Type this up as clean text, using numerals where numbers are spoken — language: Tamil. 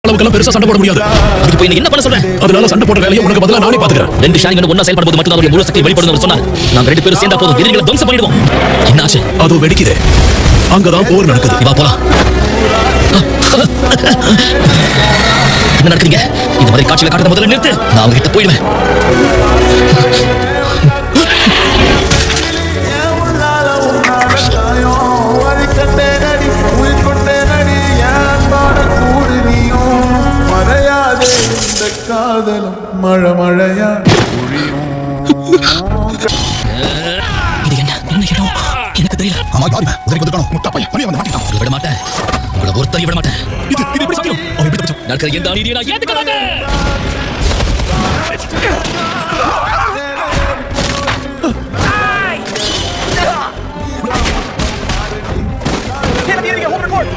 அளவுக்கு பெருசா சண்டை போட முடியாது. அதுக்கு போய் என்ன பண்ண சொல்றேன்? அதனால சண்டை போட வேலையை உனக்கு பதிலா நானே பாத்துக்கிறேன். ரெண்டு ஷானிங்க ஒண்ணா செயல்படும் போது மட்டும் அவருடைய முழு சக்தி வெளிப்படும்னு சொன்னார். நாங்க ரெண்டு பேரும் சேர்ந்தா போதும், எதிரிகளை துவம்சம் பண்ணிடுவோம். என்னாச்சு? அதோ வெடிக்குதே, அங்கதான் போர் நடக்குது. வா போலாம். என்ன நடக்குறீங்க? இந்த மாதிரி காட்சியில காட்டுறத முதல்ல நிறுத்து. நான் அவங்க கிட்ட போயிடுவேன். காதலும் மழை மழையா இது என்ன இடம்? எனக்கு தெரியல. ஆமா, யாருமே உதறி வந்துட்டானோ. முட்டா பையன் வெளிய வந்து மாட்டிட்டான். விட மாட்டேன், உங்களை ஒருத்தரையும் விட மாட்டேன். இது எப்படி சாத்தியம்? அவன் எப்படி தப்பிச்சான்? நடக்கிற எந்த அநீதியை நான் ஏத்துக்க மாட்டேன். Get up here, hold report.